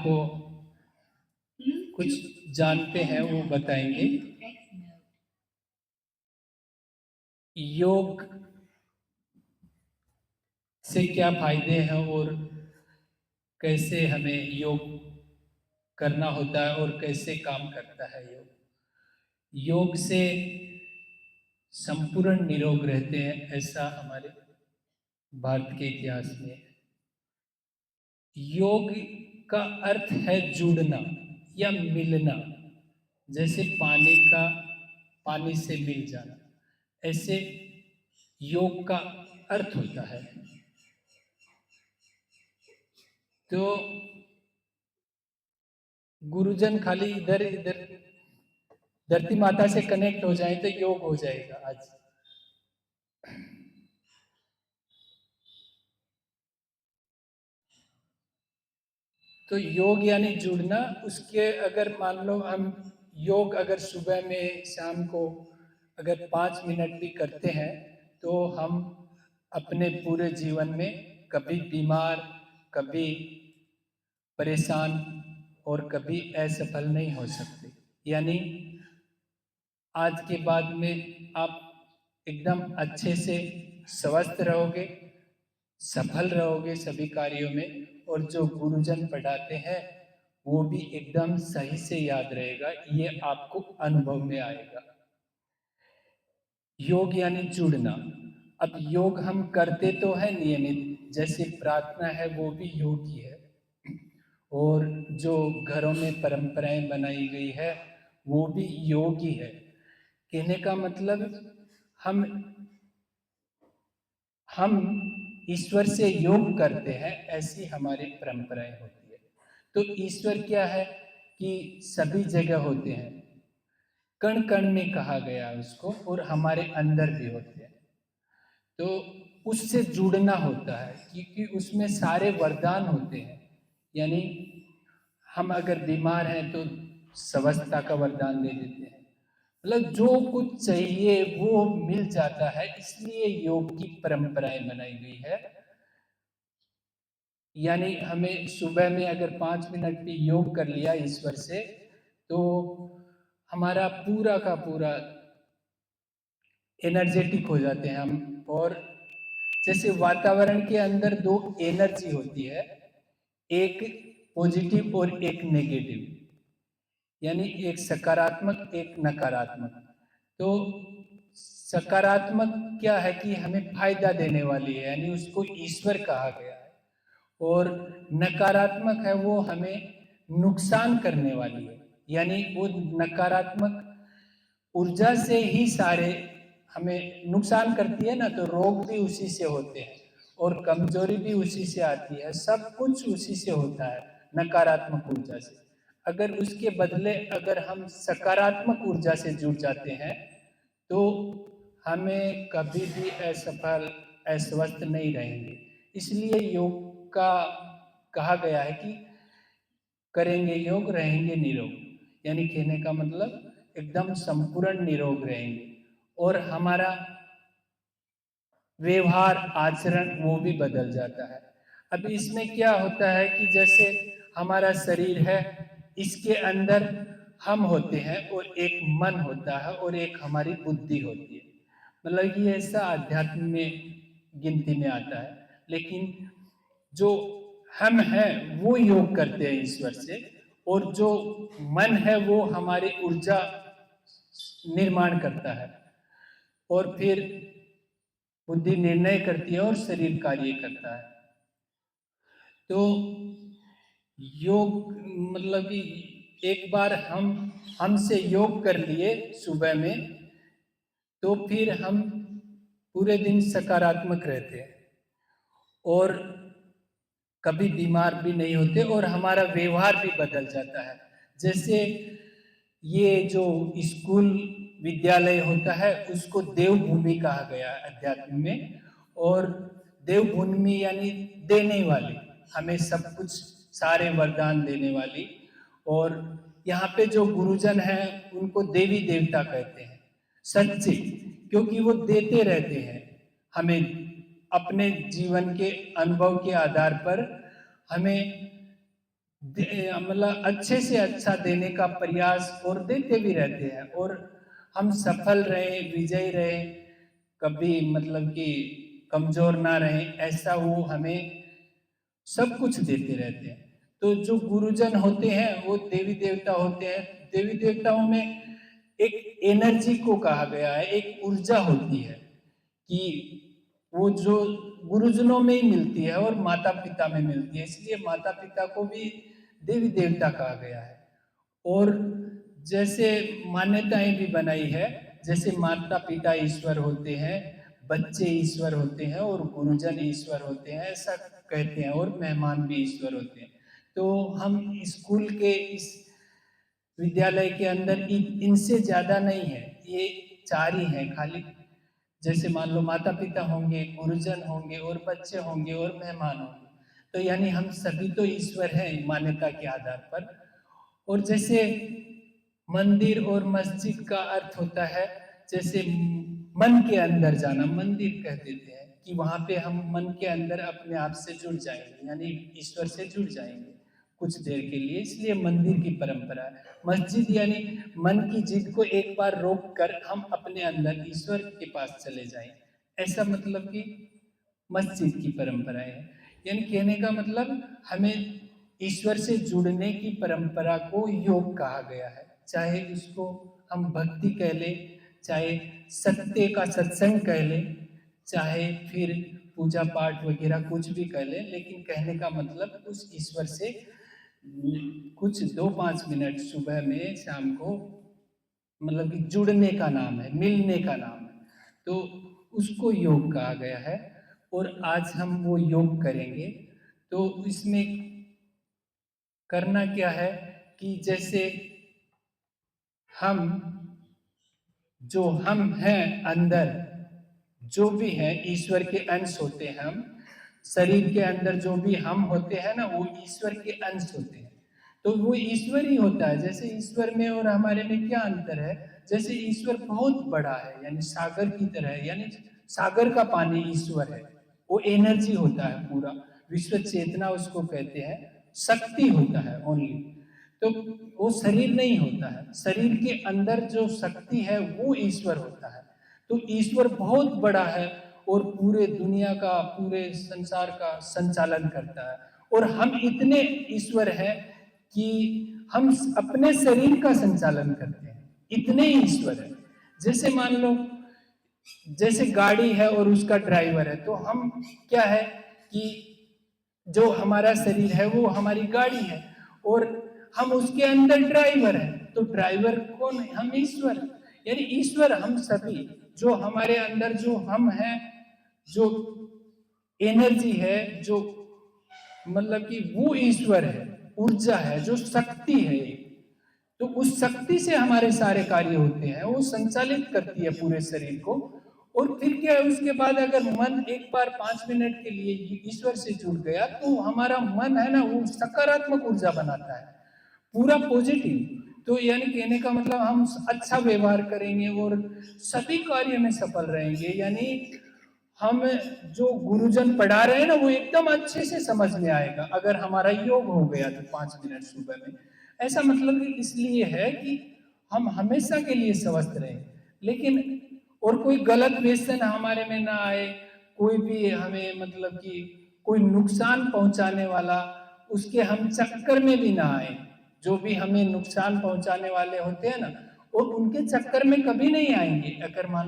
आपको कुछ जानते हैं वो बताएंगे। योग से क्या फायदे हैं और कैसे हमें योग करना होता है और कैसे काम करता है योग। योग से संपूर्ण निरोग रहते हैं, ऐसा हमारे भारत के इतिहास में है। योग का अर्थ है जुड़ना या मिलना, जैसे पानी से मिल जाना, ऐसे योग का अर्थ होता है। तो गुरुजन खाली इधर इधर धरती माता से कनेक्ट हो जाए तो योग हो जाएगा आज। तो योग यानी जुड़ना। उसके अगर मान लो हम योग अगर सुबह में शाम को अगर 5 मिनट भी करते हैं तो हम अपने पूरे जीवन में कभी बीमार, कभी परेशान और कभी असफल नहीं हो सकते। यानी आज के बाद में आप एकदम अच्छे से स्वस्थ रहोगे, सफल रहोगे सभी कार्यों में, और जो गुरुजन पढ़ाते हैं वो भी एकदम सही से याद रहेगा, ये आपको अनुभव में आएगा। योग यानी जुड़ना। अब योग हम करते तो है नियमित, जैसे प्रार्थना है वो भी योग ही है, और जो घरों में परंपराएं बनाई गई है वो भी योग ही है। कहने का मतलब हम ईश्वर से योग करते हैं, ऐसी हमारी परंपराएं होती है। तो ईश्वर क्या है कि सभी जगह होते हैं, कण कण में कहा गया है उसको, और हमारे अंदर भी होते हैं। तो उससे जुड़ना होता है क्योंकि उसमें सारे वरदान होते हैं। यानी हम अगर बीमार हैं तो स्वस्थता का वरदान दे देते हैं, मतलब जो कुछ चाहिए वो मिल जाता है। इसलिए योग की परंपराएं बनाई गई है। यानी हमें सुबह में अगर 5 मिनट भी योग कर लिया ईश्वर से, तो हमारा पूरा का पूरा एनर्जेटिक हो जाते हैं हम। और जैसे वातावरण के अंदर दो एनर्जी होती है, एक पॉजिटिव और एक नेगेटिव, यानी एक सकारात्मक एक नकारात्मक। तो सकारात्मक क्या है कि हमें फायदा देने वाली है, यानी उसको ईश्वर कहा गया है, और नकारात्मक है वो हमें नुकसान करने वाली है। यानी वो नकारात्मक ऊर्जा से ही सारे हमें नुकसान करती है ना, तो रोग भी उसी से होते हैं और कमजोरी भी उसी से आती है, सब कुछ उसी से होता है, नकारात्मक ऊर्जा से। अगर उसके बदले अगर हम सकारात्मक ऊर्जा से जुड़ जाते हैं तो हमें कभी भी असफल अस्वस्थ नहीं रहेंगे। इसलिए योग का कहा गया है कि करेंगे योग रहेंगे निरोग, यानी कहने का मतलब एकदम संपूर्ण निरोग रहेंगे, और हमारा व्यवहार आचरण वो भी बदल जाता है। अब इसमें क्या होता है कि जैसे हमारा शरीर है, इसके अंदर हम होते हैं और एक मन होता है और एक हमारी बुद्धि होती है। मतलब ये ऐसा आध्यात्म में गिनती में आता है। लेकिन जो हम हैं वो योग करते हैं ईश्वर से, और जो मन है वो हमारी ऊर्जा निर्माण करता है, और फिर बुद्धि निर्णय करती है और शरीर कार्य करता है। तो योग मतलब कि एक बार हमसे योग कर लिए सुबह में, तो फिर हम पूरे दिन सकारात्मक रहते हैं और कभी बीमार भी नहीं होते, और हमारा व्यवहार भी बदल जाता है। जैसे ये जो स्कूल विद्यालय होता है उसको देवभूमि कहा गया है अध्यात्म में, और देवभूमि यानी देने वाली, हमें सब कुछ सारे वरदान देने वाली। और यहाँ पे जो गुरुजन हैं उनको देवी देवता कहते हैं, सच्चे, क्योंकि वो देते रहते हैं हमें अपने जीवन के अनुभव के आधार पर, हमें मतलब अच्छे से अच्छा देने का प्रयास और देते भी रहते हैं, और हम सफल रहे, विजयी रहे, कभी मतलब कि कमजोर ना रहे, ऐसा वो हमें सब कुछ देते रहते हैं। तो जो गुरुजन होते हैं वो देवी देवता होते हैं। देवी देवताओं में एक एनर्जी को कहा गया है, एक ऊर्जा होती है कि वो जो गुरुजनों में ही मिलती है और माता पिता में मिलती है, इसलिए माता पिता को भी देवी देवता कहा गया है। और जैसे मान्यताएं भी बनाई है, जैसे माता पिता ईश्वर होते हैं, बच्चे ईश्वर होते हैं और गुरुजन ईश्वर होते हैं, ऐसा कहते हैं, और मेहमान भी ईश्वर होते हैं। तो हम स्कूल के इस विद्यालय के अंदर इनसे ज्यादा नहीं है, ये चार ही हैं खाली। जैसे मान लो माता पिता होंगे, गुरुजन होंगे और बच्चे होंगे और मेहमान होंगे, तो यानी हम सभी तो ईश्वर हैं मान्यता के आधार पर। और जैसे मंदिर और मस्जिद का अर्थ होता है, जैसे मन के अंदर जाना, मंदिर कह देते हैं कि वहां पे हम मन के अंदर अपने आप से जुड़ जाएंगे, यानी ईश्वर से जुड़ जाएंगे कुछ देर के लिए, इसलिए मंदिर की परंपरा है। मस्जिद यानी मन की जिद को एक बार रोक कर हम अपने अंदर ईश्वर के पास चले जाएं, ऐसा मतलब कि मस्जिद की परंपरा है। यानी कहने का मतलब हमें ईश्वर से जुड़ने की परंपरा को योग कहा गया है, चाहे उसको हम भक्ति कह लें, चाहे सत्य का सत्संग कह लें, चाहे फिर पूजा पाठ वगैरह कुछ भी कह लें, लेकिन कहने का मतलब उस ईश्वर से कुछ 2-5 मिनट सुबह में शाम को मतलब कि जुड़ने का नाम है, मिलने का नाम है, तो उसको योग कहा गया है। और आज हम वो योग करेंगे। तो इसमें करना क्या है कि जैसे हम जो हम हैं अंदर, जो भी हैं ईश्वर के अंश होते हैं, हम शरीर के अंदर जो भी हम होते हैं ना, वो ईश्वर के अंश होते हैं। तो वो ईश्वर ही होता है। जैसे ईश्वर में और हमारे में क्या अंतर है, जैसे ईश्वर बहुत बड़ा है, यानी सागर की तरह है, यानी सागर का पानी ईश्वर है, वो एनर्जी होता है पूरा, विश्व चेतना उसको कहते हैं, शक्ति होता है ओनली। तो वो शरीर नहीं होता है, शरीर के अंदर जो शक्ति है वो ईश्वर होता है। तो ईश्वर बहुत बड़ा है और पूरे दुनिया का, पूरे संसार का संचालन करता है। और हम इतने ईश्वर हैं कि हम अपने शरीर का संचालन करते हैं, इतने ईश्वर है। जैसे मान लो जैसे गाड़ी है और उसका ड्राइवर है, तो हम क्या है कि जो हमारा शरीर है वो हमारी गाड़ी है और हम उसके अंदर ड्राइवर है। तो ड्राइवर कौन है? हम ईश्वर। यानी ईश्वर हम सभी, जो हमारे अंदर जो हम हैं, जो एनर्जी है, जो मतलब कि वो ईश्वर है, ऊर्जा है, जो शक्ति है। तो उस शक्ति से हमारे सारे कार्य होते हैं, वो संचालित करती है पूरे शरीर को। और फिर क्या है, उसके बाद अगर मन एक बार 5 मिनट के लिए ईश्वर से जुड़ गया, तो हमारा मन है ना, वो सकारात्मक ऊर्जा बनाता है, पूरा पॉजिटिव। तो यानी कहने का मतलब हम अच्छा व्यवहार करेंगे और सभी कार्य में सफल रहेंगे। यानी हम जो गुरुजन पढ़ा रहे हैं ना, वो एकदम अच्छे से समझ में आएगा अगर हमारा योग हो गया तो 5 मिनट सुबह में। ऐसा मतलब कि इसलिए है कि हम हमेशा के लिए स्वस्थ रहें, लेकिन और कोई गलत व्यसन हमारे में ना आए, कोई भी हमें मतलब कि कोई नुकसान पहुंचाने वाला, उसके हम चक्कर में भी ना आए। जो भी हमें नुकसान पहुंचाने वाले होते हैं ना, और उनके चक्कर में कभी नहीं आएंगे। अगर मान